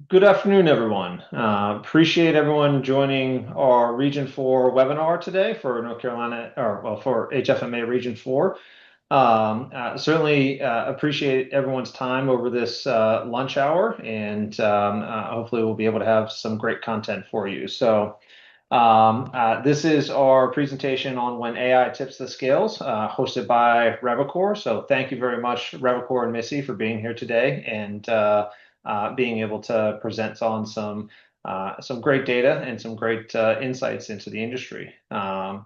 Good afternoon, everyone. Appreciate everyone joining our Region 4 webinar today for North Carolina, or well, for HFMA Region 4. Certainly appreciate everyone's time over this lunch hour, and hopefully we'll be able to have some great content for you. This is our presentation on when AI tips the scales, hosted by Revecore. So thank you very much, Revecore and Missy, for being here today and being able to present on some great data and some great insights into the industry. A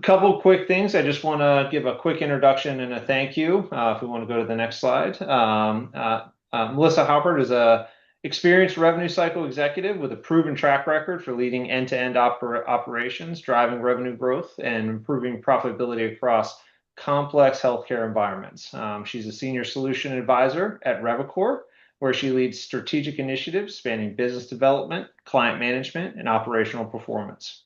couple quick things. I just want to give a quick introduction and a thank you. If we want to go to the next slide. Melissa Harbert is a experienced revenue cycle executive with a proven track record for leading end-to-end operations, driving revenue growth, and improving profitability across complex healthcare environments. She's a senior solution advisor at Revecore, where she leads strategic initiatives spanning business development, client management, and operational performance.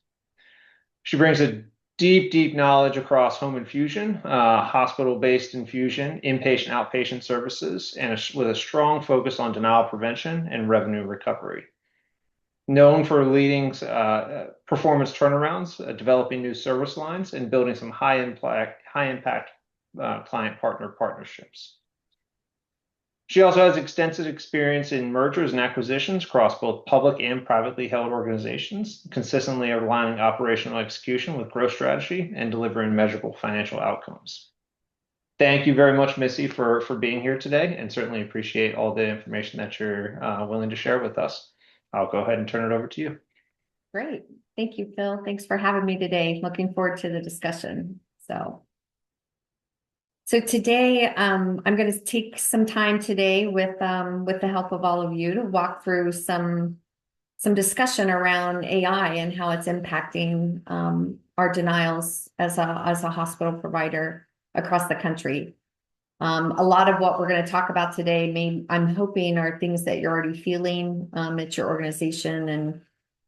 She brings a deep knowledge across home infusion, hospital-based infusion, inpatient, outpatient services, and with a strong focus on denial prevention and revenue recovery. Known for leading performance turnarounds, developing new service lines, and building some high-impact client partner partnerships. She also has extensive experience in mergers and acquisitions across both public and privately held organizations, consistently aligning operational execution with growth strategy and delivering measurable financial outcomes. Thank you very much, Missy, for being here today, and certainly appreciate all the information that you're willing to share with us. I'll go ahead and turn it over to you. Great. Thank you, Phil. Thanks for having me today. Looking forward to the discussion. So today, I'm going to take some time today with the help of all of you to walk through some discussion around AI and how it's impacting our denials as a hospital provider across the country. A lot of what we're going to talk about today, I'm hoping, are things that you're already feeling at your organization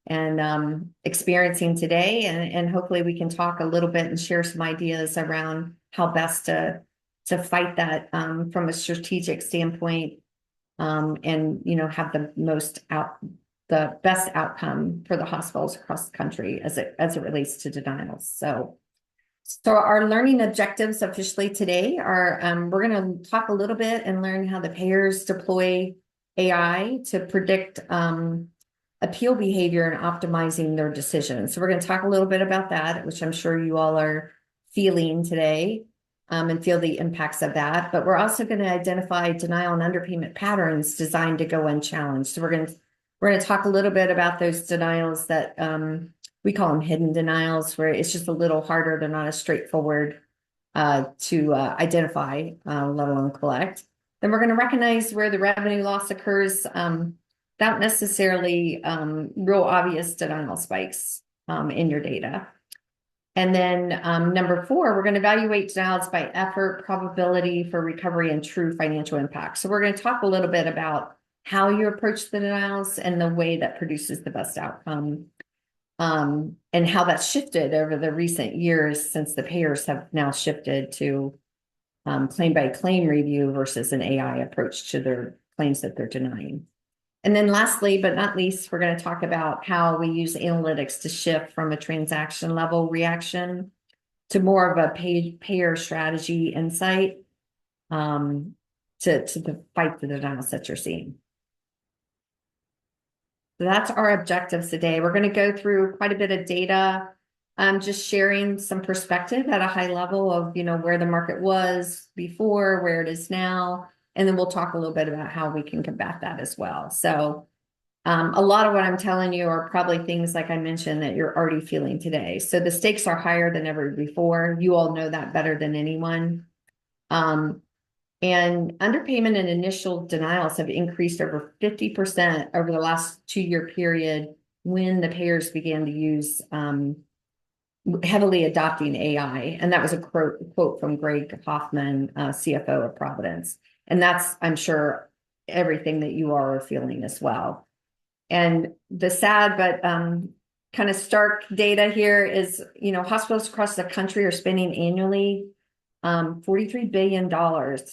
and experiencing today, and hopefully we can talk a little bit and share some ideas around how best to fight that from a strategic standpoint, and have the best outcome for the hospitals across the country as it relates to denials. So our learning objectives officially today are we're going to talk a little bit and learn how the payers deploy AI to predict appeal behavior and optimizing their decisions. So we're going to talk a little bit about that, which I'm sure you all are feeling today, and feel the impacts of that. But we're also going to identify denial and underpayment patterns designed to go unchallenged. So we're going to talk a little bit about those denials that we call them hidden denials, where it's just a little harder. They're not as straightforward to identify, let alone collect. Then we're going to recognize where the revenue loss occurs without necessarily real obvious denial spikes in your data. And then number 4, we're going to evaluate denials by effort, probability for recovery, and true financial impact. So we're going to talk a little bit about how you approach the denials and the way that produces the best outcome, and how that's shifted over the recent years, since the payers have now shifted to claim by claim review versus an AI approach to their claims that they're denying. And then lastly, but not least, we're going to talk about how we use analytics to shift from a transaction level reaction to more of a payer strategy insight to fight the denials that you're seeing. So that's our objectives today. We're going to go through quite a bit of data, just sharing some perspective at a high level of where the market was before, where it is now. And then we'll talk a little bit about how we can combat that as well. So a lot of what I'm telling you are probably things, like I mentioned, that you're already feeling today. So the stakes are higher than ever before. You all know that better than anyone. And underpayment and initial denials have increased over 50% over the last 2-year period when the payers began to use heavily adopting AI. And that was a quote from Greg Hoffman, CFO of Providence. And that's, I'm sure, everything that you are feeling as well. And the sad but kind of stark data here is, hospitals across the country are spending annually $43 billion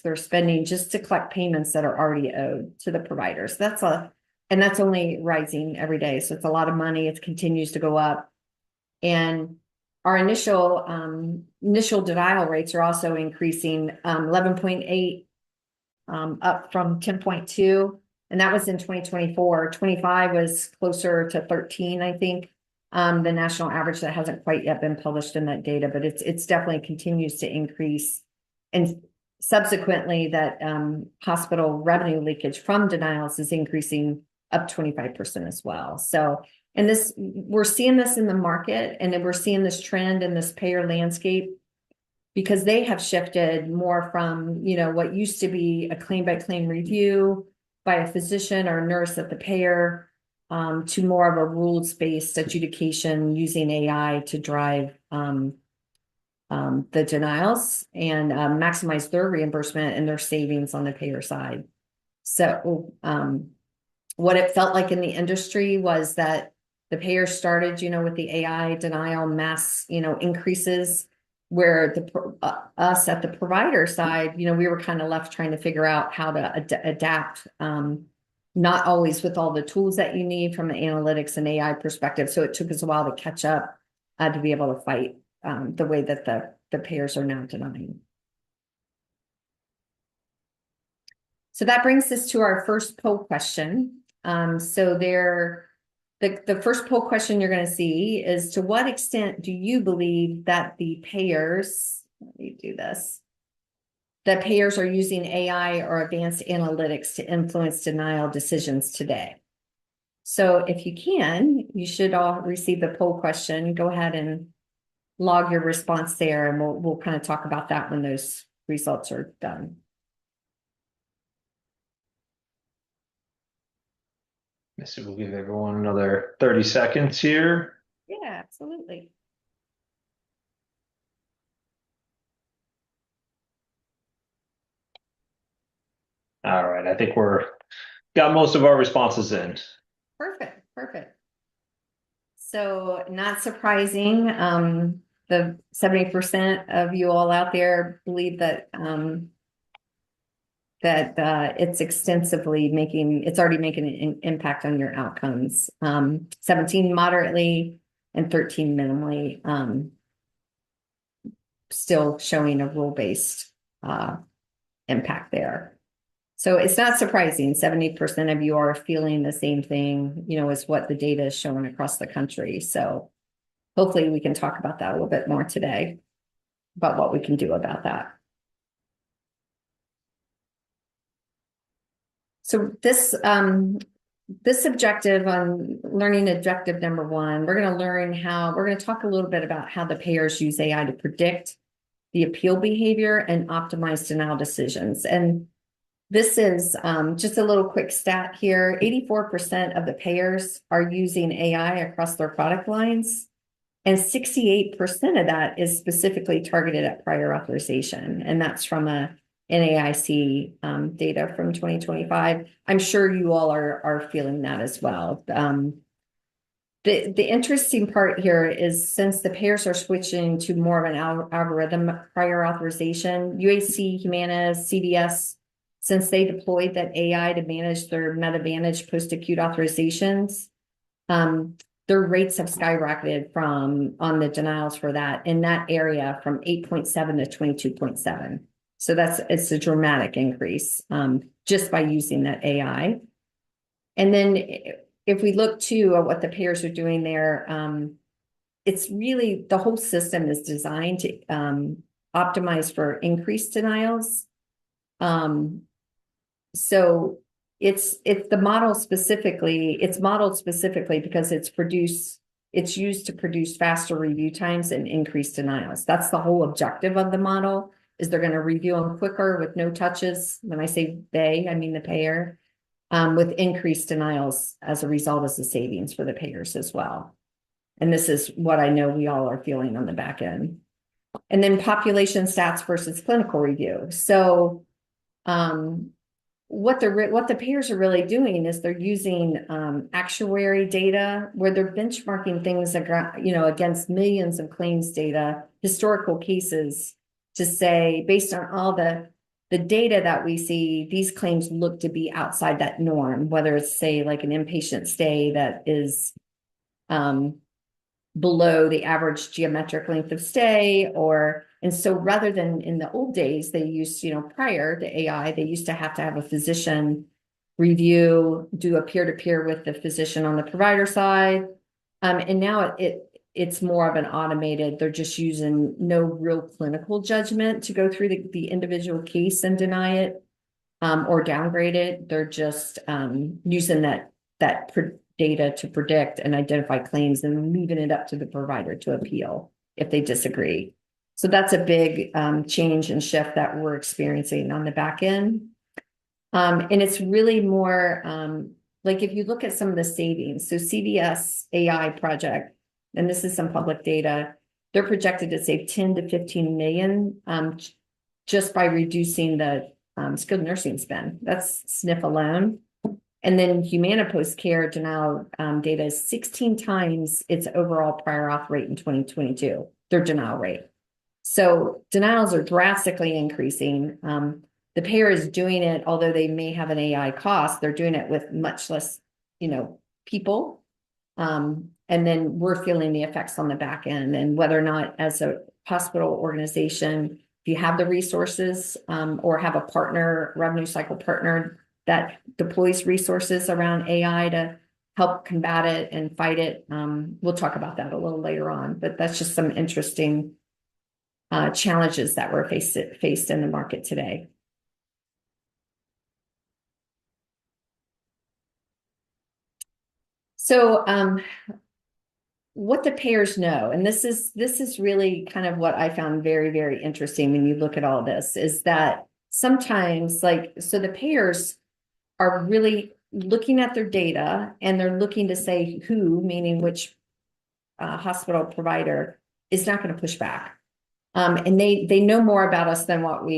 they're spending just to collect payments that are already owed to the providers. And that's only rising every day. So it's a lot of money. It continues to go up. And our initial denial rates are also increasing, 11.8, up from 10.2. And that was in 2024. 25 was closer to 13, I think. The national average that hasn't quite yet been published in that data, but it's definitely continues to increase. And subsequently that hospital revenue leakage from denials is increasing up 25% as well. So, and this, we're seeing this in the market, and then we're seeing this trend in this payer landscape because they have shifted more from, what used to be a claim by claim review by a physician or nurse at the payer, to more of a rules-based adjudication using AI to drive the denials and maximize their reimbursement and their savings on the payer side. So what it felt like in the industry was that the payers started, with the AI denial mass, increases, where us at the provider side, we were kind of left trying to figure out how to adapt. Not always with all the tools that you need from an analytics and AI perspective. So it took us a while to catch up to be able to fight the way that the payers are now denying. So that brings us to our first poll question. So the first poll question you're going to see is, to what extent do you believe that the payers, let me do this, that payers are using AI or advanced analytics to influence denial decisions today? So if you can, you should all receive the poll question. Go ahead and log your response there, and we'll kind of talk about that when those results are done. So we'll give everyone another 30 seconds here. Yeah, absolutely. All right, I think got most of our responses in. Perfect. So not surprising, the 70% of you all out there believe that it's already making an impact on your outcomes. 17 moderately and 13 minimally, still showing a rule-based impact there. So it's not surprising 70% of you are feeling the same thing, as what the data is showing across the country. So hopefully we can talk about that a little bit more today, about what we can do about that. So this objective on learning objective number 1, we're going to talk a little bit about how the payers use AI to predict the appeal behavior and optimize denial decisions. And this is just a little quick stat here. 84% of the payers are using AI across their product lines, and 68% of that is specifically targeted at prior authorization. And that's from a NAIC data from 2025. I'm sure you all are feeling that as well. The interesting part here is, since the payers are switching to more of an algorithm prior authorization, UHC, Humana, CVS, since they deployed that AI to manage their MedAdvantage post-acute authorizations, their rates have skyrocketed on the denials for that in that area from 8.7 to 22.7. So it's a dramatic increase just by using that AI. And then if we look to what the payers are doing there, it's really, the whole system is designed to optimize for increased denials. So it's modeled specifically because it's used to produce faster review times and increased denials. That's the whole objective of the model, is they're going to review them quicker with no touches. When I say they, I mean the payer, with increased denials as a result of the savings for the payers as well. And this is what I know we all are feeling on the back end. And then population stats versus clinical review. So what the payers are really doing is they're using actuary data, where they're benchmarking things against millions of claims data, historical cases, to say, based on all the data that we see, these claims look to be outside that norm, whether it's, say, like an inpatient stay that is below the average geometric length of stay, and so rather than in the old days, they used, prior to AI, they used to have a physician review, do a peer-to-peer with the physician on the provider side. And now it's more of an automated, they're just using no real clinical judgment to go through the individual case and deny it or downgrade it. They're just using that data to predict and identify claims and leaving it up to the provider to appeal if they disagree. So that's a big change and shift that we're experiencing on the back end. And it's really more like if you look at some of the savings, so CVS AI project, and this is some public data, they're projected to save 10 to 15 million just by reducing the skilled nursing spend. That's SNF alone. And then Humana post-care denial data is 16 times its overall prior auth rate in 2022, their denial rate. So denials are drastically increasing. The payer is doing it, although they may have an AI cost, they're doing it with much less, people. And then we're feeling the effects on the back end, and whether or not as a hospital organization, if you have the resources or have a partner, revenue cycle partner that deploys resources around AI to help combat it and fight it. We'll talk about that a little later on, but that's just some interesting challenges that we're faced in the market today. So what the payers know, and this is really kind of what I found very, very interesting when you look at all this, is that sometimes so the payers are really looking at their data and they're looking to say who, meaning which hospital provider is not going to push back. And they know more about us than what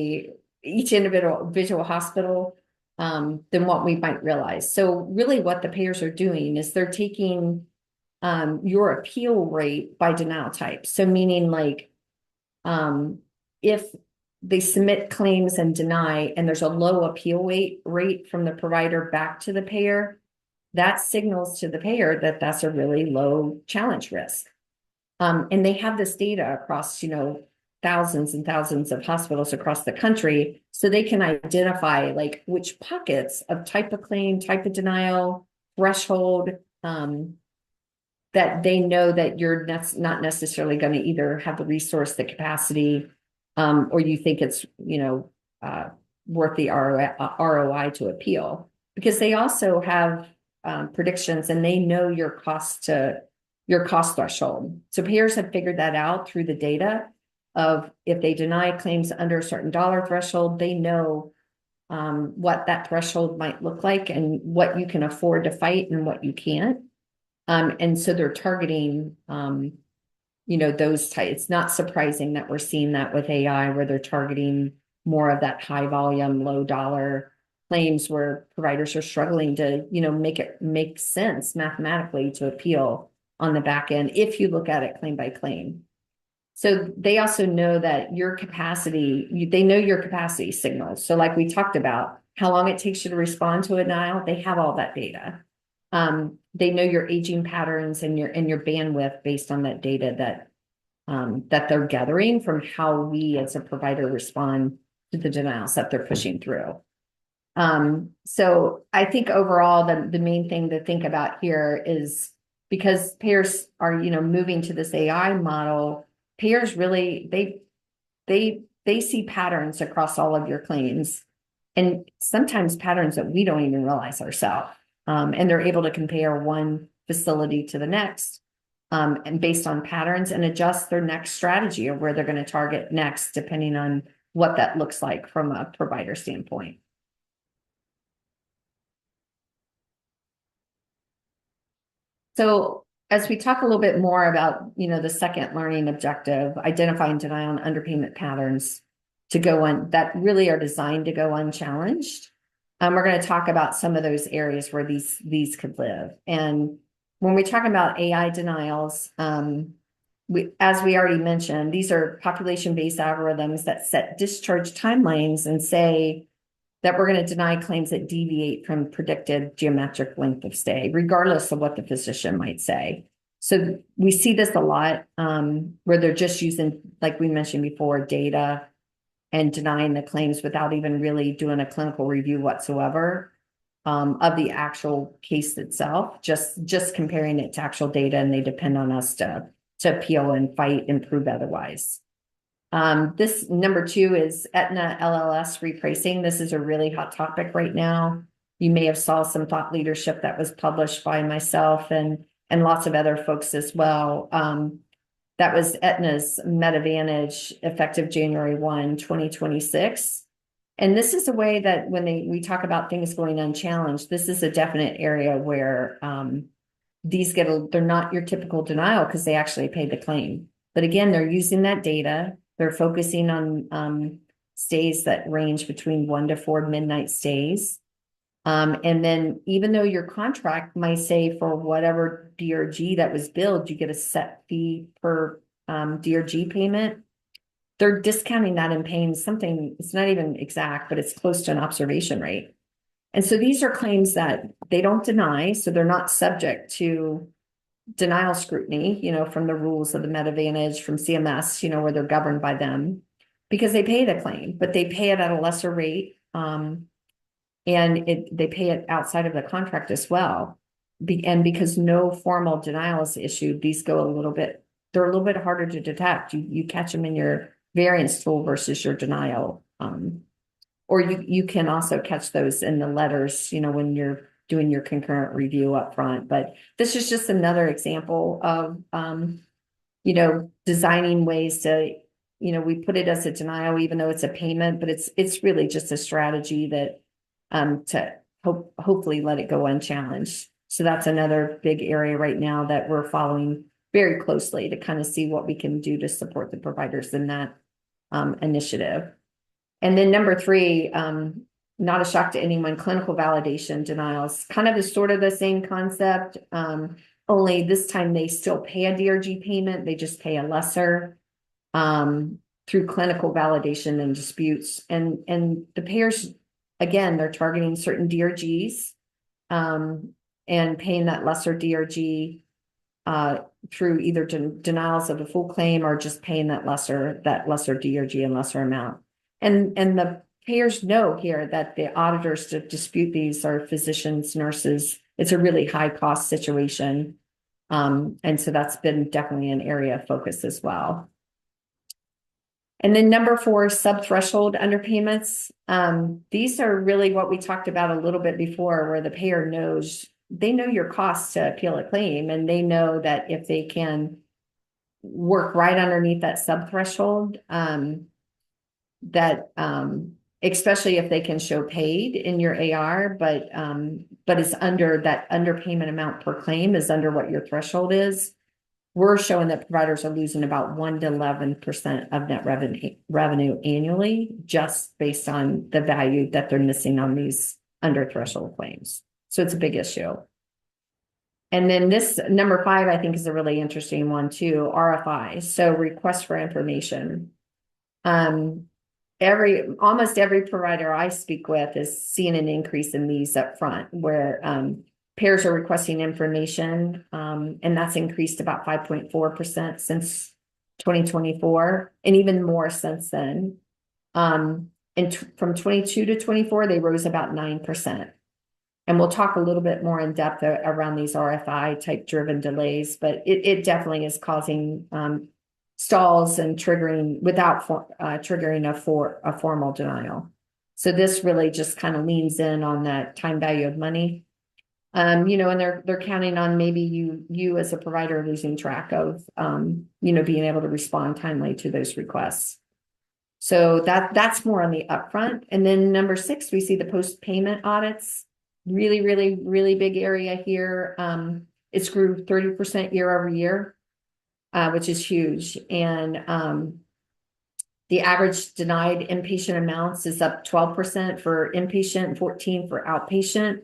each individual hospital than what we might realize. So really what the payers are doing is they're taking your appeal rate by denial type. So meaning if they submit claims and deny, and there's a low appeal rate from the provider back to the payer, that signals to the payer that that's a really low challenge risk. And they have this data across, thousands and thousands of hospitals across the country, so they can identify which pockets of type of claim, type of denial, threshold, that they know that you're not necessarily going to either have the resource, the capacity, or you think it's, worth the ROI to appeal, because they also have predictions and they know your cost threshold. So payers have figured that out through the data of if they deny claims under a certain dollar threshold, they know what that threshold might look like and what you can afford to fight and what you can't. And so they're targeting, those types. It's not surprising that we're seeing that with AI, where they're targeting more of that high volume, low dollar claims where providers are struggling to, make it make sense mathematically to appeal on the back end if you look at it claim by claim. So they also know that your capacity, they know your capacity signals. So like we talked about, how long it takes you to respond to a denial, they have all that data. They know your aging patterns and your bandwidth based on that data that they're gathering from how we as a provider respond to the denials that they're pushing through. So I think overall, the main thing to think about here is, because payers are, moving to this AI model, payers really, they see patterns across all of your claims, and sometimes patterns that we don't even realize ourselves. And they're able to compare one facility to the next, and based on patterns, and adjust their next strategy of where they're going to target next, depending on what that looks like from a provider standpoint. So as we talk a little bit more about, the second learning objective, identifying denial and underpayment patterns to go on that really are designed to go unchallenged. We're going to talk about some of those areas where these could live. And when we talk about AI denials, as we already mentioned, these are population-based algorithms that set discharge timelines and say that we're going to deny claims that deviate from predicted geometric length of stay, regardless of what the physician might say. So we see this a lot, where they're just using, like we mentioned before, data and denying the claims without even really doing a clinical review whatsoever, of the actual case itself, just comparing it to actual data, and they depend on us to appeal and fight and prove otherwise. This number 2 is Aetna LLS repricing. This is a really hot topic right now. You may have saw some thought leadership that was published by myself and lots of other folks as well. That was Aetna's Med Advantage effective January 1, 2026. And this is a way that when we talk about things going unchallenged, this is a definite area where they're not your typical denial because they actually paid the claim. But again, they're using that data. They're focusing on stays that range between 1 to 4 midnight stays. And then even though your contract might say for whatever DRG that was billed, you get a set fee per DRG payment, they're discounting that and paying something, it's not even exact, but it's close to an observation rate. And so these are claims that they don't deny, so they're not subject to denial scrutiny, from the rules of the Med Advantage, from CMS, where they're governed by them, because they pay the claim, but they pay it at a lesser rate. And they pay it outside of the contract as well. And because no formal denial is issued, these they're a little bit harder to detect. You catch them in your variance tool versus your denial. Or you can also catch those in the letters, when you're doing your concurrent review up front. But this is just another example of, designing ways to, we put it as a denial, even though it's a payment, but it's really just a strategy that to hopefully let it go unchallenged. So that's another big area right now that we're following very closely to kind of see what we can do to support the providers in that initiative. And then number 3, not a shock to anyone, clinical validation denials, kind of is sort of the same concept, only this time they still pay a DRG payment, they just pay a lesser through clinical validation and disputes. And the payers, again, they're targeting certain DRGs and paying that lesser DRG through either denials of a full claim or just paying that lesser DRG and lesser amount. And the payers know here that the auditors to dispute these are physicians, nurses. It's a really high cost situation. And so that's been definitely an area of focus as well. And then number 4, sub-threshold underpayments. These are really what we talked about a little bit before, where the payer knows, they know your costs to appeal a claim, and they know that if they can work right underneath that sub-threshold, especially if they can show paid in your AR, but it's under that underpayment amount per claim is under what your threshold is. We're showing that providers are losing about 1 to 11% of net revenue annually, just based on the value that they're missing on these under threshold claims. So it's a big issue. And then this number 5, I think, is a really interesting one too, RFIs. So request for information. Almost every provider I speak with is seeing an increase in these up front, where payers are requesting information, and that's increased about 5.4% since 2024, and even more since then. And from 22 to 24, they rose about 9%. And we'll talk a little bit more in depth around these RFI type driven delays, but it definitely is causing stalls and triggering without triggering a formal denial. So this really just kind of leans in on that time value of money. And they're counting on maybe you as a provider losing track of being able to respond timely to those requests. So that's more on the upfront. And then number 6, we see the post-payment audits. Really, really, really big area here. It's grew 30% year over year, which is huge. And the average denied inpatient amounts is up 12% for inpatient, 14% for outpatient.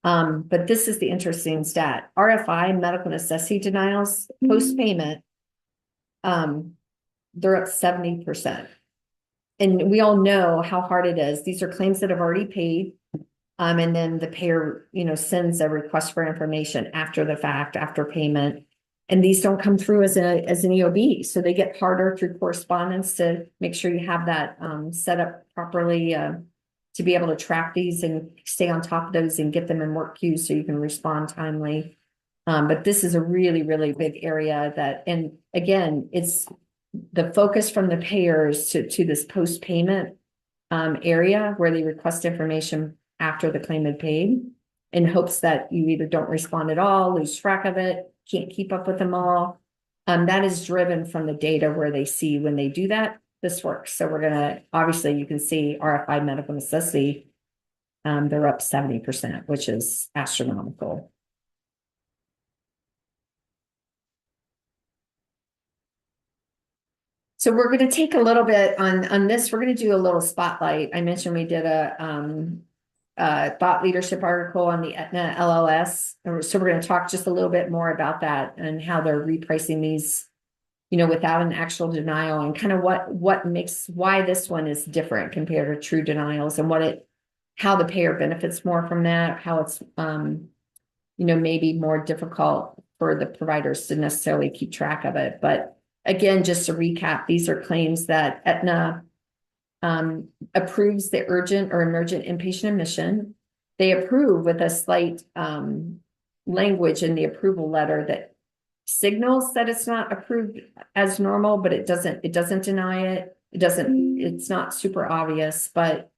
But this is the interesting stat. RFI, medical necessity denials, post-payment, they're up 70%. And we all know how hard it is. These are claims that have already paid. And then the payer, sends a request for information after the fact, after payment. And these don't come through as an EOB. So they get harder through correspondence to make sure you have that set up properly to be able to track these and stay on top of those and get them in work queues so you can respond timely. But this is a really, really big area and again, it's the focus from the payers to this post-payment area where they request information after the claim had paid in hopes that you either don't respond at all, lose track of it, can't keep up with them all. That is driven from the data where they see when they do that, this works. So we're gonna, obviously you can see RFI medical necessity, they're up 70%, which is astronomical. So we're going to take a little bit on this. We're going to do a little spotlight. I mentioned we did a thought leadership article on the Aetna LLS. So we're going to talk just a little bit more about that and how they're repricing these, without an actual denial, and kind of why this one is different compared to true denials, and how the payer benefits more from that, how it's maybe more difficult for the providers to necessarily keep track of it. But again, just to recap, these are claims that Aetna approves the urgent or emergent inpatient admission. They approve with a slight language in the approval letter that signals that it's not approved as normal, but it doesn't deny it. It's not super obvious, but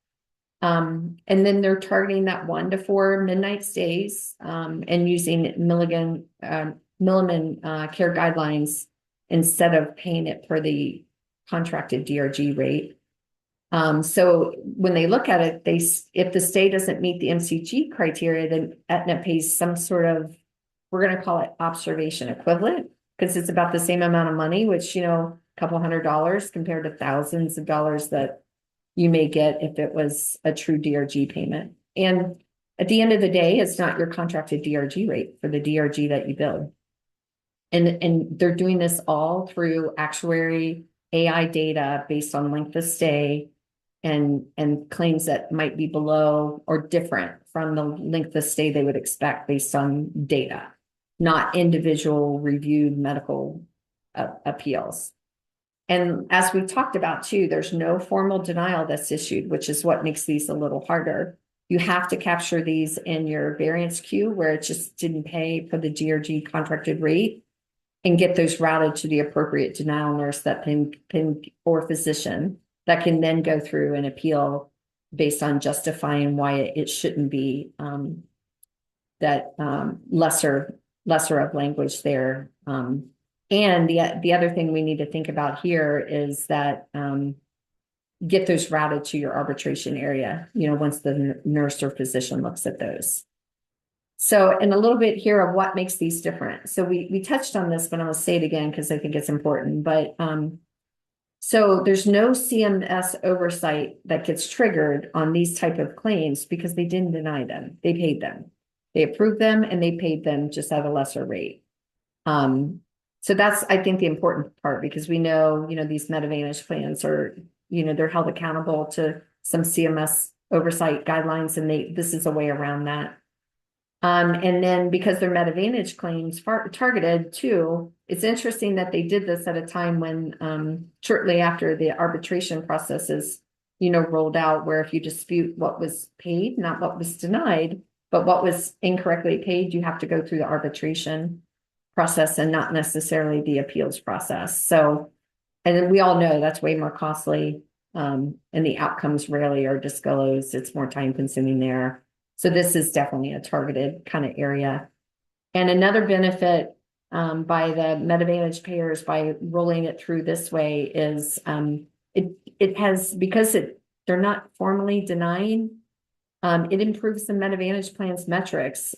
and then they're targeting that 1 to 4 midnight stays and using Milliman care guidelines instead of paying it for the contracted DRG rate. So when they look at it, if the stay doesn't meet the MCG criteria, then Aetna pays some sort of, we're going to call it observation equivalent, because it's about the same amount of money, which, a couple $100 compared to thousands of dollars that you may get if it was a true DRG payment. And at the end of the day, it's not your contracted DRG rate for the DRG that you bill. And they're doing this all through actuary AI data based on length of stay and claims that might be below or different from the length of stay they would expect based on data, not individual reviewed medical appeals. And as we talked about too, there's no formal denial that's issued, which is what makes these a little harder. You have to capture these in your variance queue where it just didn't pay for the DRG contracted rate, and get those routed to the appropriate denial nurse or physician that can then go through and appeal based on justifying why it shouldn't be that lesser of language there. And the other thing we need to think about here is that get those routed to your arbitration area, once the nurse or physician looks at those. So, and a little bit here of what makes these different. So we touched on this, but I'll say it again because I think it's important. But so there's no CMS oversight that gets triggered on these type of claims because they didn't deny them. They paid them. They approved them and they paid them just at a lesser rate. So that's, I think, the important part, because we know, these MedAdvantage plans are, they're held accountable to some CMS oversight guidelines, and this is a way around that. And then because they're MedAdvantage claims targeted too, it's interesting that they did this at a time when shortly after the arbitration processes, rolled out, where if you dispute what was paid, not what was denied, but what was incorrectly paid, you have to go through the arbitration process and not necessarily the appeals process. So, and then we all know that's way more costly, and the outcomes rarely are disclosed. It's more time consuming there. So this is definitely a targeted kind of area. And another benefit by the MedAdvantage payers by rolling it through this way is it has, because they're not formally denying, it improves the MedAdvantage plan's metrics,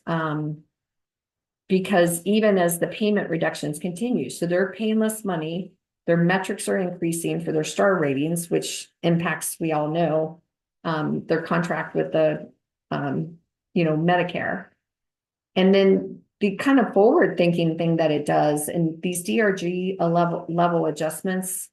because even as the payment reductions continue, so they're paying less money, their metrics are increasing for their star ratings, which impacts, we all know, their contract with the Medicare. And then the kind of forward thinking thing that it does, and these DRG level adjustments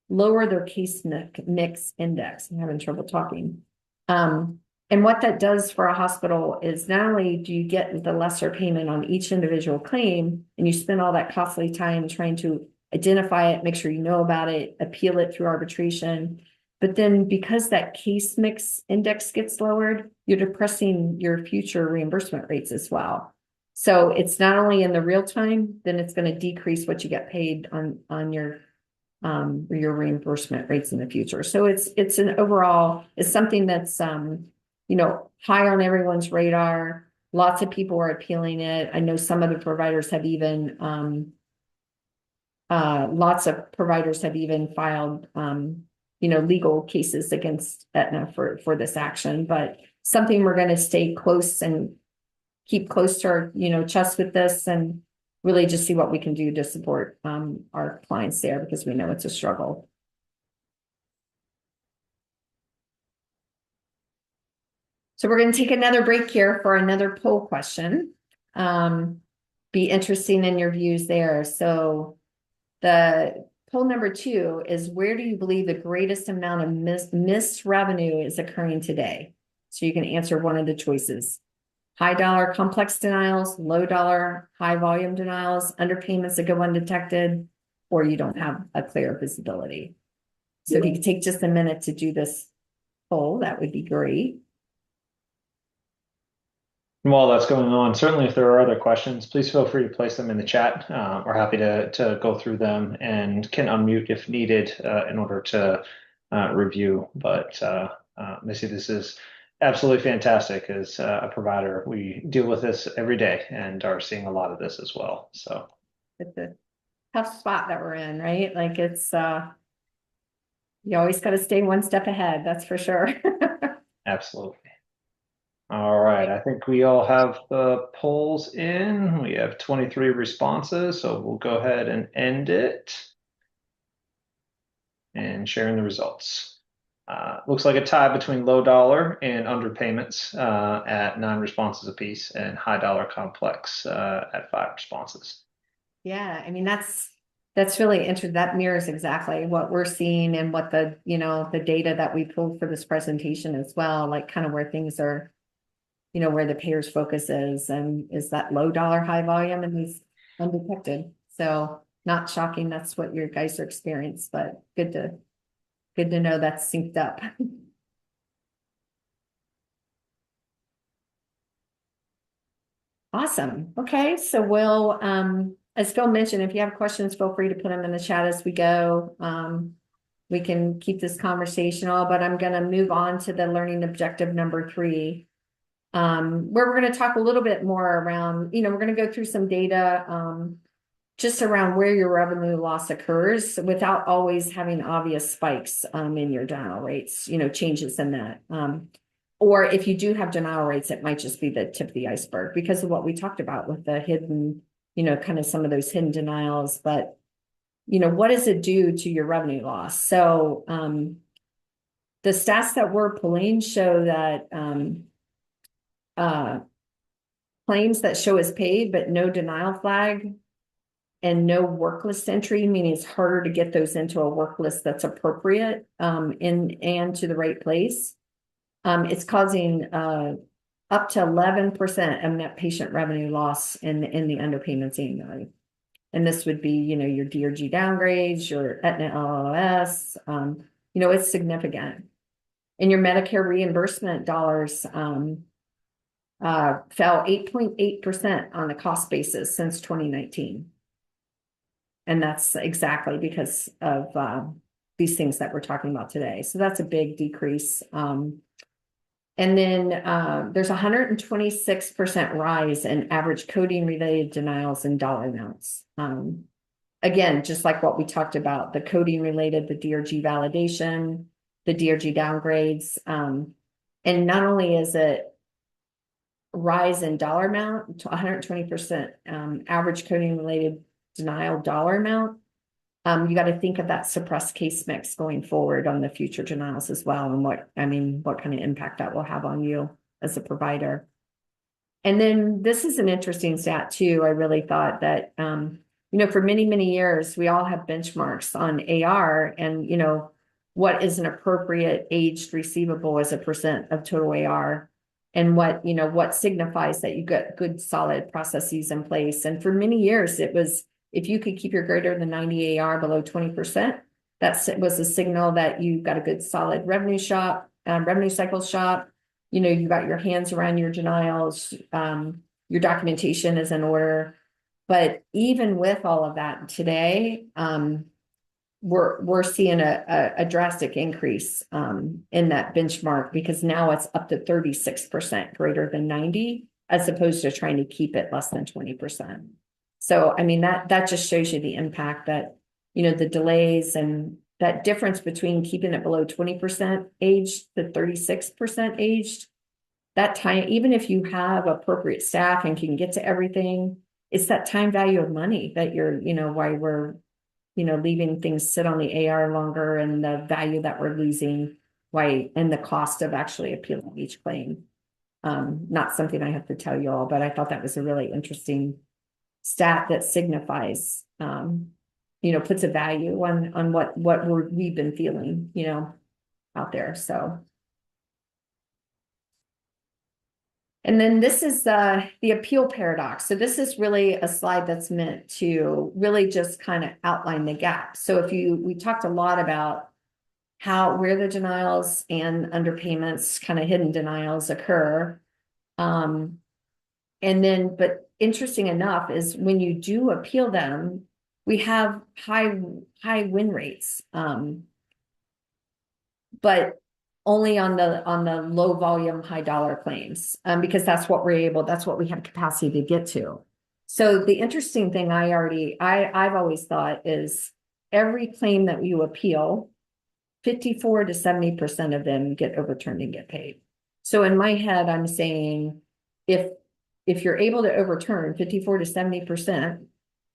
lower their case mix index. I'm having trouble talking. And what that does for a hospital is not only do you get the lesser payment on each individual claim, and you spend all that costly time trying to identify it, make sure you know about it, appeal it through arbitration, but then because that case mix index gets lowered, you're depressing your future reimbursement rates as well. So it's not only in the real time, then it's going to decrease what you get paid on your reimbursement rates in the future. So it's an overall, it's something that's high on everyone's radar. Lots of people are appealing it. I know some of the providers have even lots of providers have even filed legal cases against Aetna for this action, but something we're going to stay close and keep close to our chest with this, and really just see what we can do to support our clients there, because we know it's a struggle. So we're going to take another break here for another poll question. Be interesting in your views there. So the poll number 2 is, where do you believe the greatest amount of missed revenue is occurring today? So you can answer one of the choices. High dollar complex denials, low dollar high volume denials, underpayments that go undetected, or you don't have a clear visibility. So if you could take just a minute to do this poll, that would be great. While that's going on, certainly if there are other questions, please feel free to place them in the chat. We're happy to go through them and can unmute if needed in order to review. But Missy, this is absolutely fantastic. As a provider, we deal with this every day and are seeing a lot of this as well. So it's a tough spot that we're in, right? Like it's you always got to stay one step ahead, that's for sure. Absolutely. All right, I think we all have the polls in. We have 23 responses, so we'll go ahead and end it and sharing the results. Looks like a tie between low dollar and underpayments at 9 responses apiece, and high dollar complex at 5 responses. Yeah, I mean that's really interesting. That mirrors exactly what we're seeing and what the the data that we pulled for this presentation as well, like kind of where things are, where the payer's focus is, and is that low dollar high volume and these undetected. So not shocking that's what your guys are experiencing, but good to know that's synced up. Awesome. Okay, so we'll as Phil mentioned, if you have questions, feel free to put them in the chat as we go. We can keep this conversational, but I'm going to move on to the learning objective number 3, where we're going to talk a little bit more around, we're going to go through some data just around where your revenue loss occurs without always having obvious spikes in your denial rates, changes in that. Or if you do have denial rates, it might just be the tip of the iceberg because of what we talked about with the hidden, kind of some of those hidden denials. But, what does it do to your revenue loss? So the stats that we're pulling show that claims that show as paid, but no denial flag and no work list entry, meaning it's harder to get those into a work list that's appropriate and to the right place. It's causing up to 11% of net patient revenue loss in the underpayments annually. And this would be, your DRG downgrades, your Aetna LLS, it's significant. And your Medicare reimbursement dollars fell 8.8% on a cost basis since 2019. And that's exactly because of these things that we're talking about today. So that's a big decrease. And then there's 126% rise in average coding related denials and dollar amounts. Again, just like what we talked about, the coding related, the DRG validation, the DRG downgrades. And not only is it rise in dollar amount to 120% average coding related denial dollar amount, you got to think of that suppressed case mix going forward on the future denials as well, and what kind of impact that will have on you as a provider. And then this is an interesting stat too. I really thought that, for many, many years, we all have benchmarks on AR and, what is an appropriate aged receivable as a percent of total AR and what signifies that you got good, solid processes in place. And for many years, it was, if you could keep your greater than 90 AR below 20%, that was a signal that you got a good, solid revenue cycle shop. You got your hands around your denials, your documentation is in order. But even with all of that today, we're seeing a drastic increase in that benchmark because now it's up to 36% greater than 90, as opposed to trying to keep it less than 20%. So I mean that just shows you the impact that the delays and that difference between keeping it below 20% aged to 36% aged, that time, even if you have appropriate staff and can get to everything, it's that time value of money that why we're, leaving things sit on the AR longer and the value that we're losing, and the cost of actually appealing each claim. Not something I have to tell you all, but I thought that was a really interesting stat that signifies, puts a value on what we've been feeling, out there. So. And then this is the appeal paradox. So this is really a slide that's meant to really just kind of outline the gap. So we talked a lot about where the denials and underpayments, kind of hidden denials occur. But interesting enough is when you do appeal them, we have high win rates. But only on the low volume, high dollar claims, because that's what we have capacity to get to. So the interesting thing I've always thought is every claim that you appeal, 54 to 70% of them get overturned and get paid. So in my head, I'm saying if you're able to overturn 54 to 70%,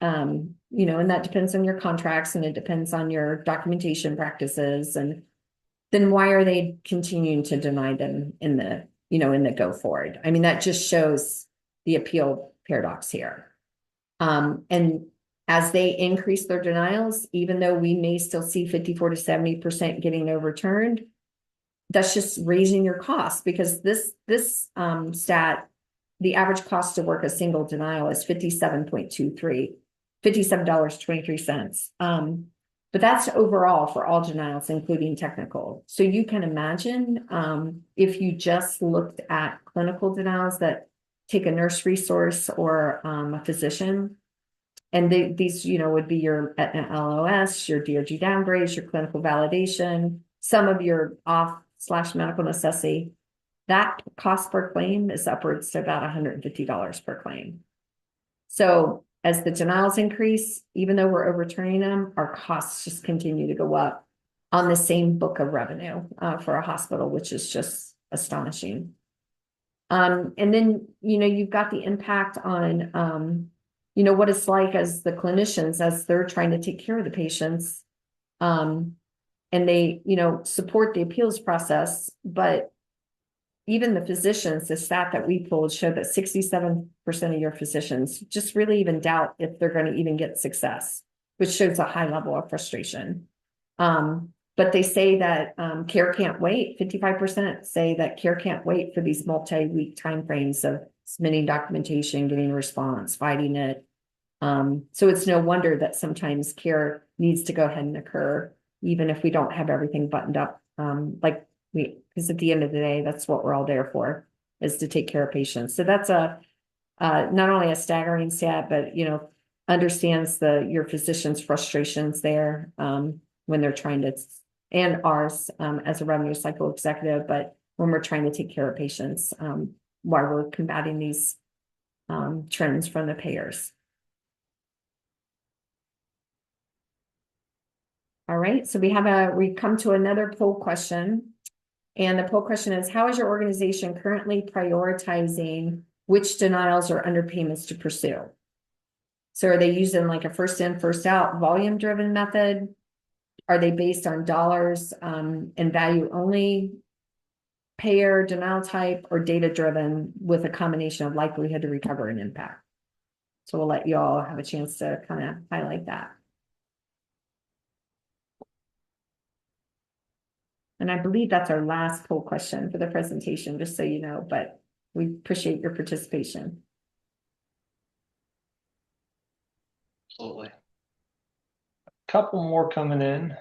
and that depends on your contracts and it depends on your documentation practices, and then why are they continuing to deny them in the go forward? I mean, that just shows the appeal paradox here. And as they increase their denials, even though we may still see 54 to 70% getting overturned, that's just raising your costs, because this stat, the average cost to work a single denial is $57.23. But that's overall for all denials, including technical. So you can imagine if you just looked at clinical denials that take a nurse resource or a physician, and these would be your Aetna LOS, your DRG downgrades, your clinical validation, some of your off/medical necessity. That cost per claim is upwards to about $150 per claim. So as the denials increase, even though we're overturning them, our costs just continue to go up on the same book of revenue for a hospital, which is just astonishing. And then, you've got the impact on, what it's like as the clinicians, as they're trying to take care of the patients. And they, support the appeals process, but even the physicians, the stat that we pulled showed that 67% of your physicians just really even doubt if they're going to even get success, which shows a high level of frustration. But they say that care can't wait. 55% say that care can't wait for these multi-week timeframes of submitting documentation, getting a response, fighting it. So it's no wonder that sometimes care needs to go ahead and occur, even if we don't have everything buttoned up, because at the end of the day, that's what we're all there for, is to take care of patients. So that's not only a staggering stat, but understands your physician's frustrations there when they're trying to, and ours as a revenue cycle executive, but when we're trying to take care of patients while we're combating these trends from the payers. All right, so we come to another poll question. And the poll question is, how is your organization currently prioritizing which denials or underpayments to pursue? So are they using like a first in, first out volume driven method? Are they based on dollars and value only? payer, denial type, or data driven with a combination of likelihood to recover and impact. So we'll let you all have a chance to kind of highlight that. And I believe that's our last poll question for the presentation, just so you know, but we appreciate your participation. Absolutely. A couple more coming in.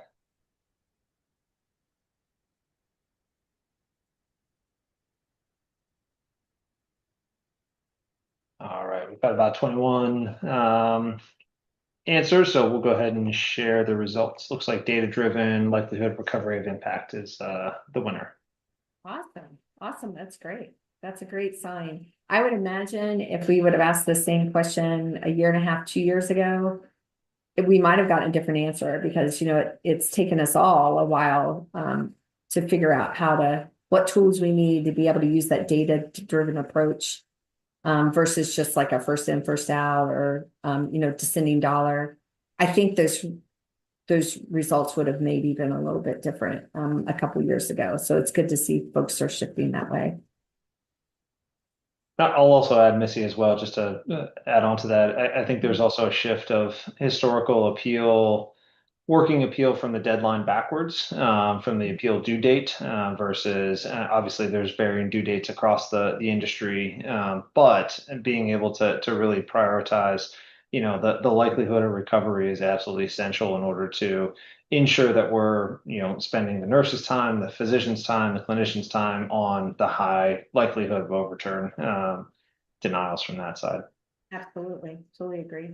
All right, we've got about 21 answers, so we'll go ahead and share the results. Looks like data-driven likelihood of recovery of impact is the winner. Awesome. Awesome. That's great. That's a great sign. I would imagine if we would have asked the same question a year and a half, 2 years ago, we might have gotten a different answer because, it's taken us all a while to figure out what tools we need to be able to use that data-driven approach versus just like a first in, first out or, descending dollar. I think those results would have maybe been a little bit different a couple years ago. So it's good to see folks are shifting that way. I'll also add Missy as well, just to add on to that. I think there's also a shift of historical appeal, working appeal from the deadline backwards, from the appeal due date versus obviously there's varying due dates across the industry, but being able to really prioritize, the likelihood of recovery is absolutely essential in order to ensure that we're, spending the nurse's time, the physician's time, the clinician's time on the high likelihood of overturn denials from that side. Absolutely. Totally agree.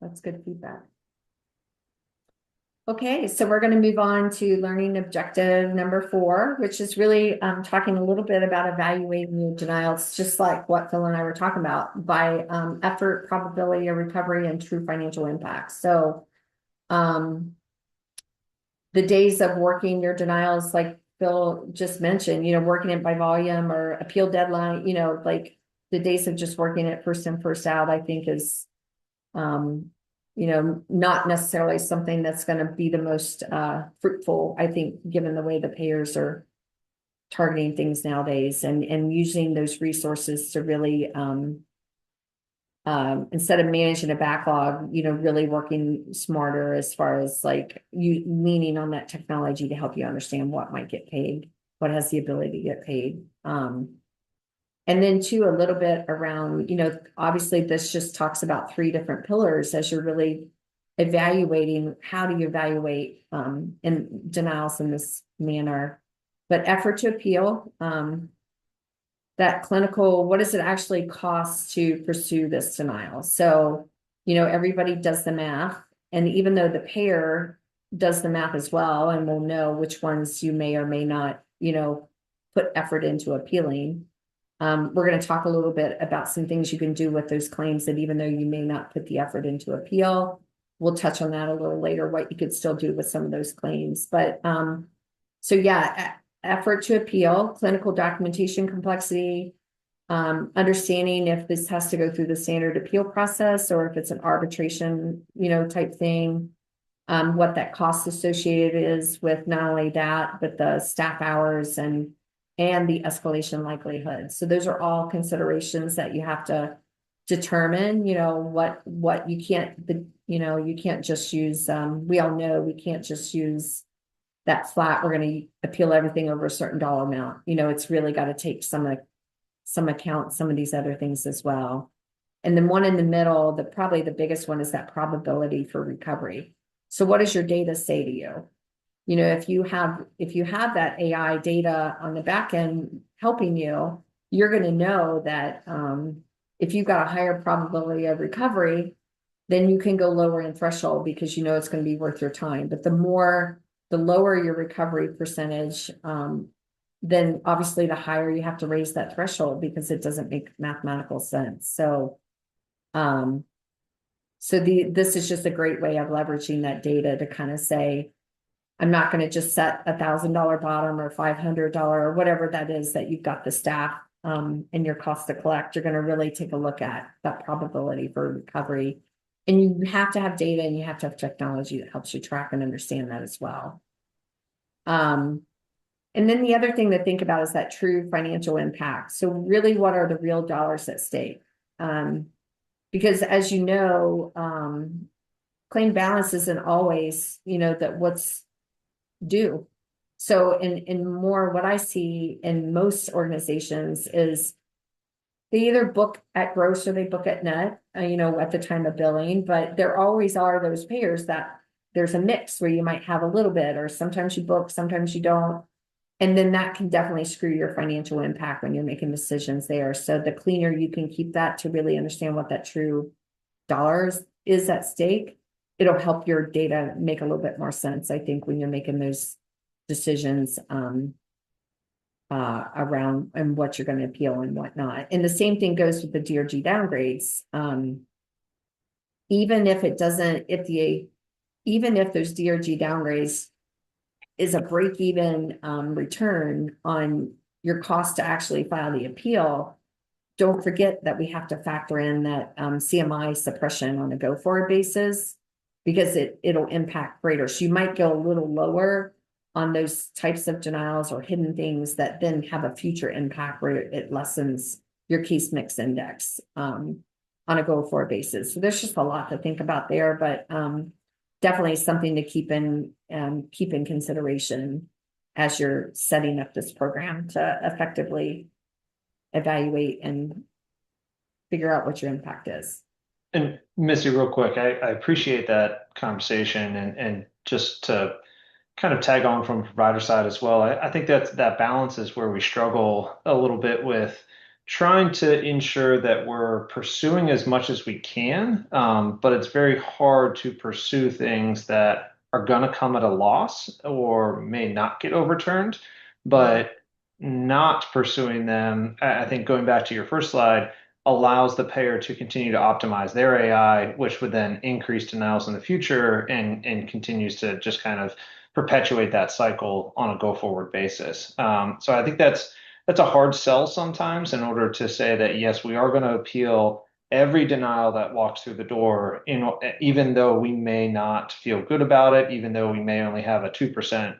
That's good feedback. Okay, so we're going to move on to learning objective number 4, which is really talking a little bit about evaluating your denials, just like what Phil and I were talking about, by effort, probability of recovery, and true financial impact. So the days of working your denials, like Phil just mentioned, working it by volume or appeal deadline, like the days of just working it first in, first out, I think is not necessarily something that's going to be the most fruitful, I think, given the way the payers are targeting things nowadays and using those resources to really, instead of managing a backlog, really working smarter as far as like you leaning on that technology to help you understand what might get paid, what has the ability to get paid. And then too, a little bit around, obviously this just talks about 3 different pillars as you're really evaluating, how do you evaluate in denials in this manner, but effort to appeal, that clinical, what does it actually cost to pursue this denial? So, everybody does the math, and even though the payer does the math as well, and will know which ones you may or may not, put effort into appealing. We're going to talk a little bit about some things you can do with those claims that even though you may not put the effort into appeal, we'll touch on that a little later, what you could still do with some of those claims. But so yeah, effort to appeal, clinical documentation complexity, understanding if this has to go through the standard appeal process or if it's an arbitration, type thing, what that cost associated is with not only that, but the staff hours and the escalation likelihood. So those are all considerations that you have to determine, what you can't, you can't just use, we all know we can't just use that flat, we're going to appeal everything over a certain dollar amount. It's really got to take some account, some of these other things as well. And then one in the middle, probably the biggest one is that probability for recovery. So what does your data say to you? If you have that AI data on the back end helping you, you're going to know that if you've got a higher probability of recovery, then you can go lower in threshold because it's going to be worth your time. But the lower your recovery percentage, then obviously the higher you have to raise that threshold because it doesn't make mathematical sense. So, this is just a great way of leveraging that data to kind of say, I'm not going to just set $1,000 bottom or $500 or whatever that is that you've got the staff and your cost to collect. You're going to really take a look at that probability for recovery. And you have to have data and you have to have technology that helps you track and understand that as well. And then the other thing to think about is that true financial impact. So really, what are the real dollars at stake? Because as you know, claim balance isn't always, that what's due. So in more, what I see in most organizations is they either book at gross or they book at net, at the time of billing, but there always are those payers that there's a mix where you might have a little bit, or sometimes you book, sometimes you don't. And then that can definitely screw your financial impact when you're making decisions there. So the cleaner you can keep that to really understand what that true dollars is at stake, it'll help your data make a little bit more sense, I think, when you're making those decisions around and what you're going to appeal and whatnot. And the same thing goes with the DRG downgrades. Even if it doesn't, even if those DRG downgrades is a break-even return on your cost to actually file the appeal, don't forget that we have to factor in that CMI suppression on a go-forward basis, because it'll impact greater. So you might go a little lower on those types of denials or hidden things that then have a future impact where it lessens your case mix index on a go-forward basis. So there's just a lot to think about there, but definitely something to keep in consideration as you're setting up this program to effectively evaluate and figure out what your impact is. And Missy, real quick, I appreciate that conversation, and just to kind of tag on from provider side as well. I think that balance is where we struggle a little bit with trying to ensure that we're pursuing as much as we can, but it's very hard to pursue things that are going to come at a loss or may not get overturned. But not pursuing them, I think going back to your first slide, allows the payer to continue to optimize their AI, which would then increase denials in the future and continues to just kind of perpetuate that cycle on a go forward basis. So I think that's a hard sell sometimes, in order to say that yes, we are going to appeal every denial that walks through the door, even though we may not feel good about it, even though we may only have a 2%,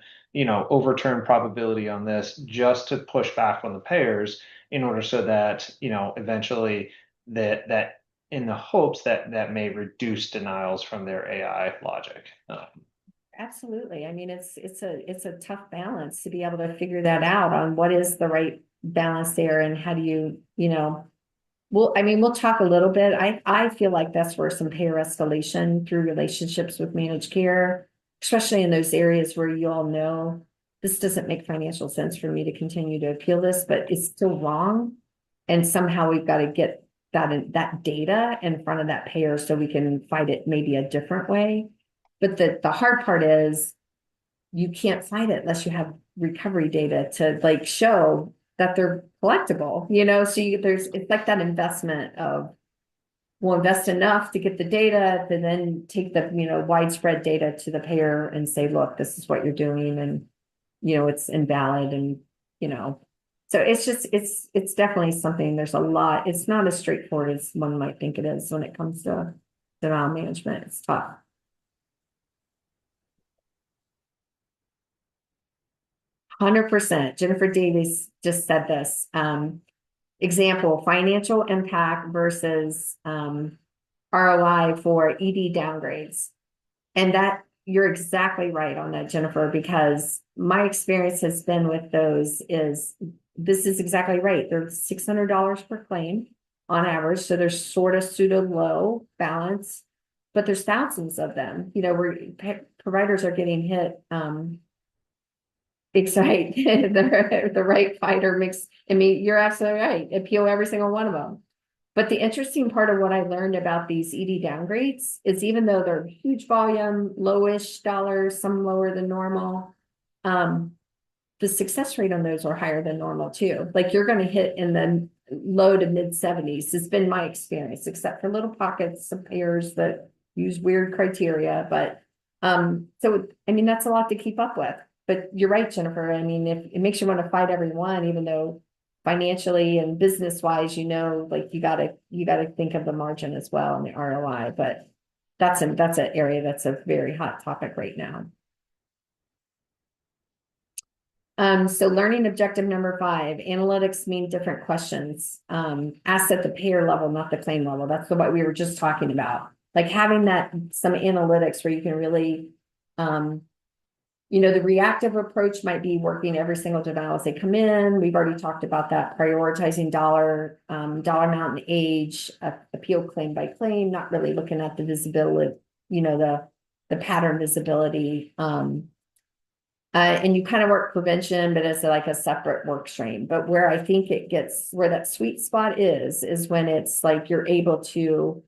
overturn probability on this, just to push back on the payers, in order so that, eventually that in the hopes that that may reduce denials from their AI logic. Absolutely. I mean, it's a tough balance to be able to figure that out on what is the right balance there, and how do we'll talk a little bit. I feel like that's where some payer escalation through relationships with managed care, especially in those areas where you all know this doesn't make financial sense for me to continue to appeal this, but it's still wrong. And somehow we've got to get that data in front of that payer so we can fight it maybe a different way. But the hard part is you can't fight it unless you have recovery data to show that they're collectible, so it's like that investment of, we'll invest enough to get the data to then take the, widespread data to the payer and say, look, this is what you're doing. And, it's invalid. And, so it's definitely something, there's a lot, it's not as straightforward as one might think it is when it comes to denial management. It's tough. 100%. Jennifer Davis just said this. Example, financial impact versus ROI for ED downgrades. And that you're exactly right on that, Jennifer, because my experience has been with those is this is exactly right. They're $600 per claim on average. So they're sort of pseudo low balance, but there's thousands of them, where providers are getting hit. Excite the right fighter makes, I mean, you're absolutely right. Appeal every single one of them. But the interesting part of what I learned about these ED downgrades is, even though they're huge volume, lowish dollars, some lower than normal, the success rate on those are higher than normal too. Like you're going to hit in the low to mid 70s has been my experience, except for little pockets of payers that use weird criteria. But so I mean, that's a lot to keep up with. But you're right, Jennifer. I mean, if it makes you want to fight everyone, even though financially and business wise, like you gotta think of the margin as well and the ROI. But that's an area that's a very hot topic right now. So learning objective number 5, analytics mean different questions. Asked at the payer level, not the claim level. That's what we were just talking about. Like having that some analytics where you can really, the reactive approach might be working every single denial as they come in. We've already talked about that, prioritizing dollar amount and age, appeal claim by claim, not really looking at the visibility, the pattern visibility. And you kind of work prevention, but it's like a separate work stream. But where I think where that sweet spot is when it's like you're able to,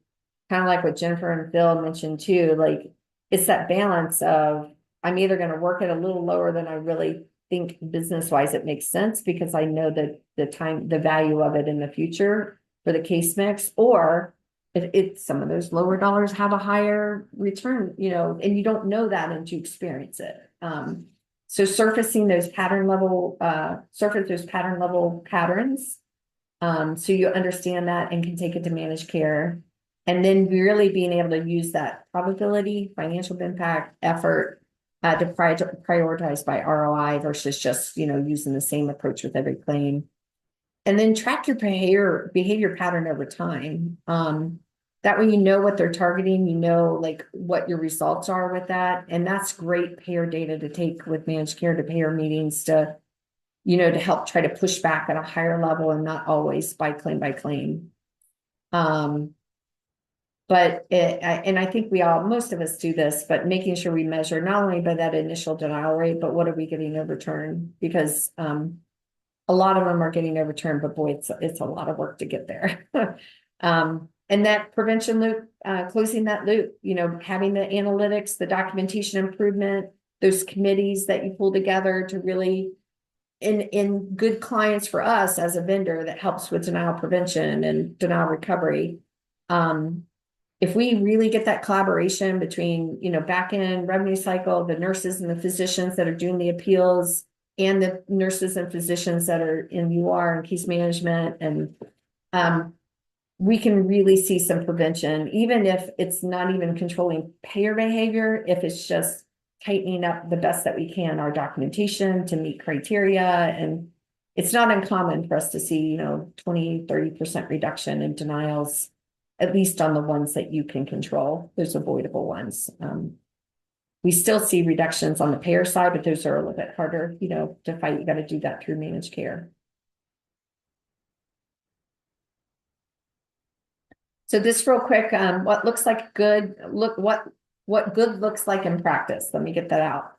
kind of like what Jennifer and Phil mentioned too, like it's that balance of, I'm either going to work it a little lower than I really think business wise it makes sense because I know that the value of it in the future for the case mix, or if some of those lower dollars have a higher return, and you don't know that until you experience it. So surfacing those pattern level patterns. So you understand that and can take it to managed care. And then really being able to use that probability, financial impact, effort to prioritize by ROI versus just, using the same approach with every claim. And then track your behavior pattern over time. That way, what they're targeting, like what your results are with that. And that's great payer data to take with managed care to payer meetings to, to help try to push back at a higher level and not always by claim. And I think most of us do this, but making sure we measure not only by that initial denial rate, but what are we getting overturned? Because a lot of them are getting overturned, but boy, it's a lot of work to get there. And that prevention loop, closing that loop, having the analytics, the documentation improvement, those committees that you pull together to really, in good clients for us as a vendor that helps with denial prevention and denial recovery. If we really get that collaboration between, back end revenue cycle, the nurses and the physicians that are doing the appeals, and the nurses and physicians that are in UR and case management, and we can really see some prevention, even if it's not even controlling payer behavior, if it's just tightening up the best that we can our documentation to meet criteria. And it's not uncommon for us to see, 20-30% reduction in denials, at least on the ones that you can control, those avoidable ones. We still see reductions on the payer side, but those are a little bit harder, to fight. You got to do that through managed care. So this real quick, what looks like good, what good looks like in practice. Let me get that out.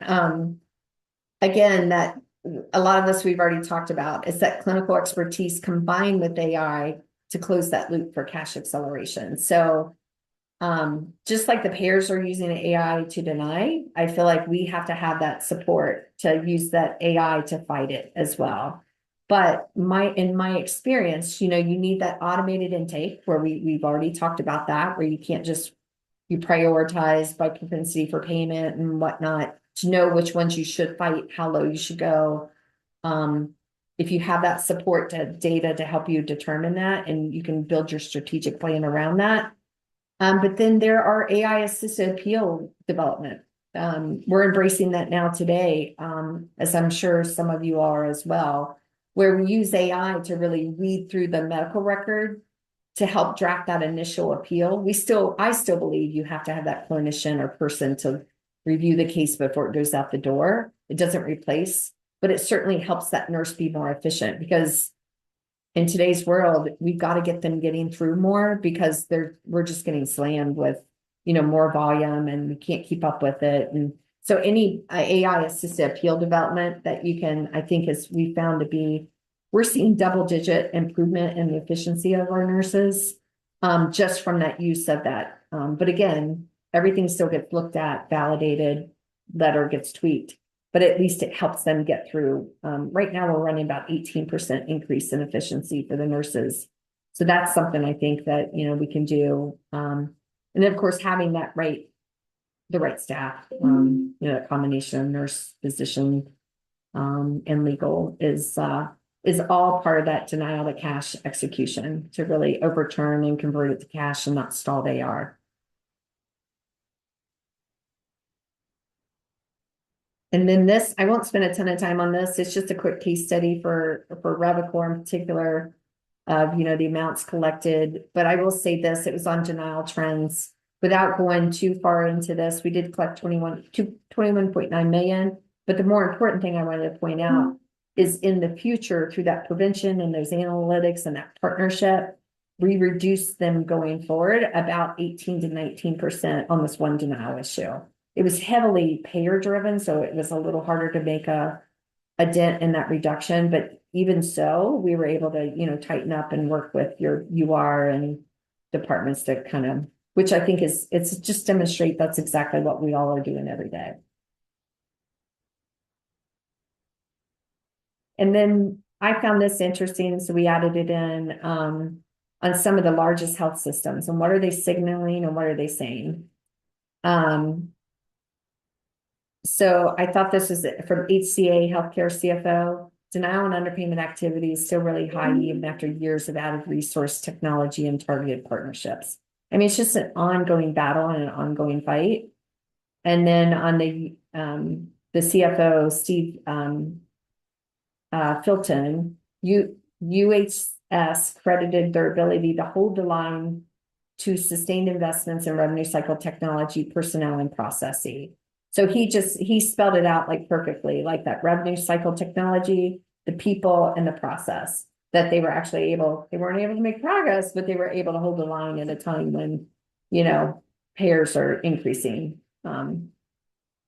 Again, that a lot of this we've already talked about is that clinical expertise combined with AI to close that loop for cash acceleration. So just like the payers are using AI to deny, I feel like we have to have that support to use that AI to fight it as well. But in my experience, you need that automated intake where we've already talked about that, where you can't just, you prioritize by propensity for payment and whatnot to know which ones you should fight, how low you should go. If you have that support data to help you determine that, and you can build your strategic plan around that. But then there are AI assisted appeal development. We're embracing that now today, as I'm sure some of you are as well, where we use AI to really read through the medical record to help draft that initial appeal. I still believe you have to have that clinician or person to review the case before it goes out the door. It doesn't replace, but it certainly helps that nurse be more efficient, because in today's world, we've got to get them getting through more, because we're just getting slammed with, more volume, and we can't keep up with it. And so any AI assisted appeal development that you can, I think we found to be, we're seeing double-digit improvement in the efficiency of our nurses, just from that use of that. But again, everything still gets looked at, validated, letter gets tweaked, but at least it helps them get through. Right now, we're running about 18% increase in efficiency for the nurses. So that's something I think that, we can do. And then, of course, having the right staff, a combination of nurse, physician, and legal is all part of that denial to cash execution to really overturn and convert it to cash and not stalled AR. And then this, I won't spend a ton of time on this. It's just a quick case study for Revecore in particular of, the amounts collected. But I will say this, it was on denial trends. Without going too far into this, we did collect 21.9 million. But the more important thing I wanted to point out is in the future, through that prevention and those analytics and that partnership, we reduced them going forward about 18 to 19% on this one denial issue. It was heavily payer driven, so it was a little harder to make a dent in that reduction. But even so, we were able to, tighten up and work with your UR and departments to kind of, which I think it's just demonstrate that's exactly what we all are doing every day. And then I found this interesting, so we added it in on some of the largest health systems and what are they signaling and what are they saying. So I thought this was from HCA Healthcare CFO. Denial and underpayment activity is still really high even after years of added resource technology and targeted partnerships. I mean, it's just an ongoing battle and an ongoing fight. And then on the CFO, Steve Filton, UHS credited their ability to hold the line to sustained investments in revenue cycle technology, personnel, and processes. So he spelled it out like perfectly, like that revenue cycle technology, the people, and the process that they weren't able to make progress, but they were able to hold the line at a time when, payers are increasing,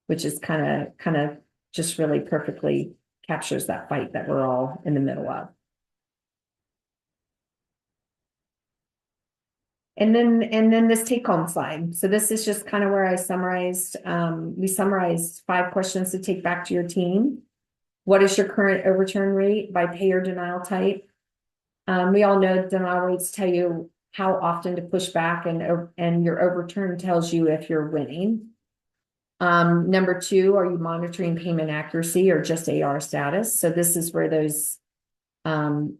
which is kind of just really perfectly captures that fight that we're all in the middle of. And then this take home slide. So this is just kind of where I summarized, we summarized 5 questions to take back to your team. What is your current overturn rate by payer denial type? We all know denial rates tell you how often to push back, and your overturn tells you if you're winning. Number 2, are you monitoring payment accuracy or just AR status? So this is where those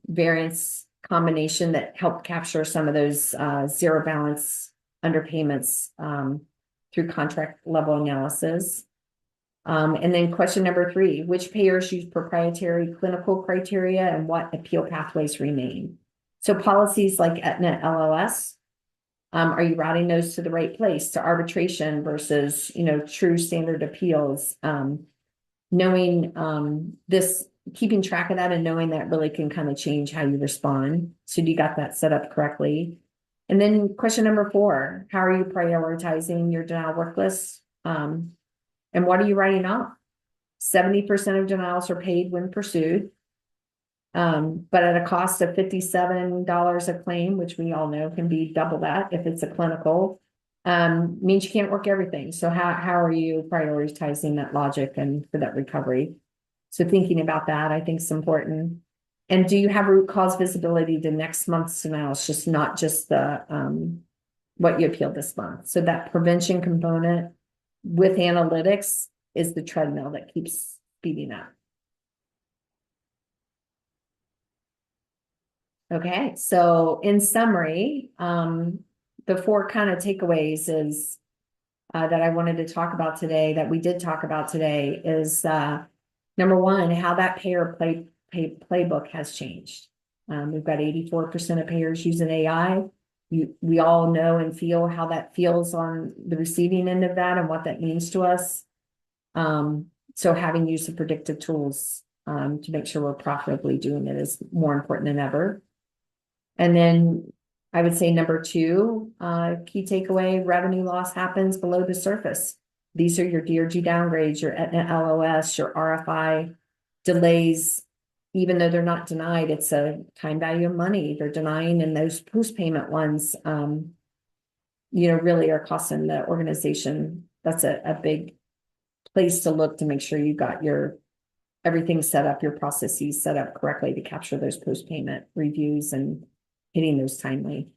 variance combination that help capture some of those zero balance underpayments through contract level analysis. And then question number 3, which payers use proprietary clinical criteria and what appeal pathways remain? So policies like Aetna LOS, are you routing those to the right place, to arbitration versus, true standard appeals? Knowing this, keeping track of that and knowing that really can kind of change how you respond. So you got that set up correctly. And then question number 4, how are you prioritizing your denial work list? And what are you writing off? 70% of denials are paid when pursued, but at a cost of $57 a claim, which we all know can be double that if it's a clinical, means you can't work everything. So how are you prioritizing that logic and for that recovery? So thinking about that, I think is important. And do you have root cause visibility to next month's denials, just not just the what you appealed this month? So that prevention component with analytics is the treadmill that keeps speeding up. Okay, so in summary, the 4 kind of takeaways is that I wanted to talk about today, that we did talk about today, is number 1, how that payer playbook has changed. We've got 84% of payers using AI. We all know and feel how that feels on the receiving end of that and what that means to us. So having use of predictive tools to make sure we're profitably doing it is more important than ever. And then I would say number 2, key takeaway, revenue loss happens below the surface. These are your DRG downgrades, your Aetna LOS, your RFI delays. Even though they're not denied, it's a time value of money they're denying, and those post-payment ones, really are costing the organization. That's a big place to look to make sure you got everything set up, your processes set up correctly to capture those post-payment reviews and hitting those timely.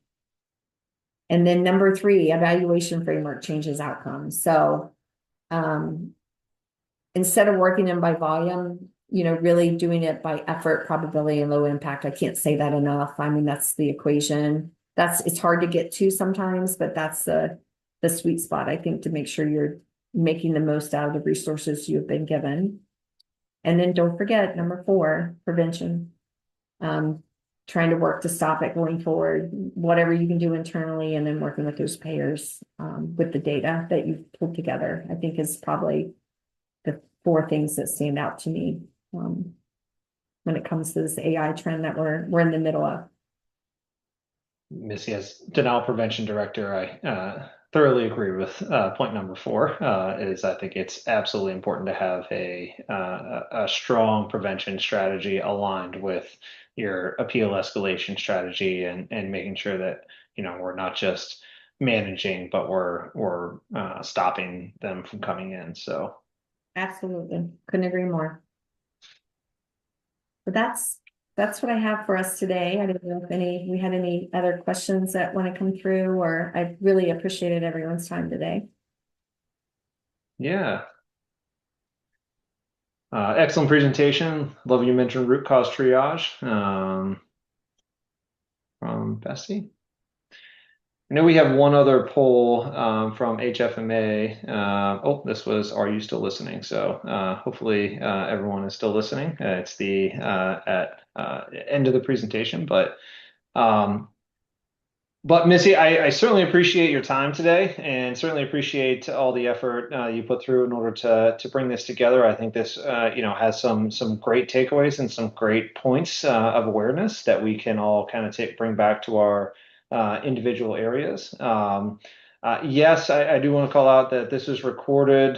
And then number 3, evaluation framework changes outcomes. So instead of working them by volume, really doing it by effort, probability, and low impact. I can't say that enough. I mean, that's the equation. It's hard to get to sometimes, but that's the sweet spot, I think, to make sure you're making the most out of the resources you've been given. And then don't forget, number 4, prevention. Um, trying to work to stop it going forward, whatever you can do internally, and then working with those payers with the data that you've pulled together, I think is probably the 4 things that stand out to me when it comes to this AI trend that we're in the middle of. Missy, as denial prevention director, I thoroughly agree with point number 4. Is I think it's absolutely important to have a strong prevention strategy aligned with your appeal escalation strategy, and making sure that we're not just managing, but we're stopping them from coming in. So Absolutely, couldn't agree more. But that's what I have for us today. I don't know if we had any other questions that want to come through, or I really appreciated everyone's time today. yeah, excellent presentation. Love you mentioned root cause triage from Bessie. I know we have one other poll from HFMA. Oh, this was, are you still listening? So hopefully everyone is still listening. It's the at end of the presentation, um, but Missy, I certainly appreciate your time today, and certainly appreciate all the effort you put through in order to bring this together. I think this has some great takeaways and some great points of awareness that we can all kind of bring back to our individual areas. Yes, I do want to call out that this is recorded.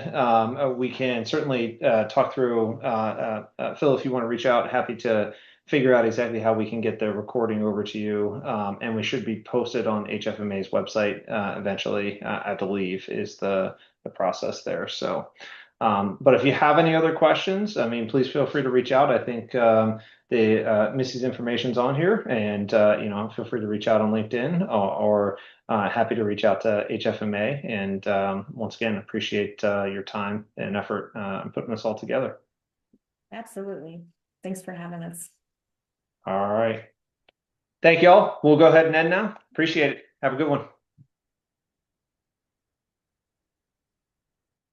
We can certainly talk through. Phil, if you want to reach out, happy to figure out exactly how we can get the recording over to you. And we should be posted on HFMA's website eventually, I believe, is the process there. So, but if you have any other questions, I mean, please feel free to reach out. I think the Missy's information's on here, and feel free to reach out on LinkedIn, or happy to reach out to HFMA. And once again, appreciate your time and effort in putting this all together. Absolutely. Thanks for having us. All right. Thank you all. We'll go ahead and end now. Appreciate it. Have a good one.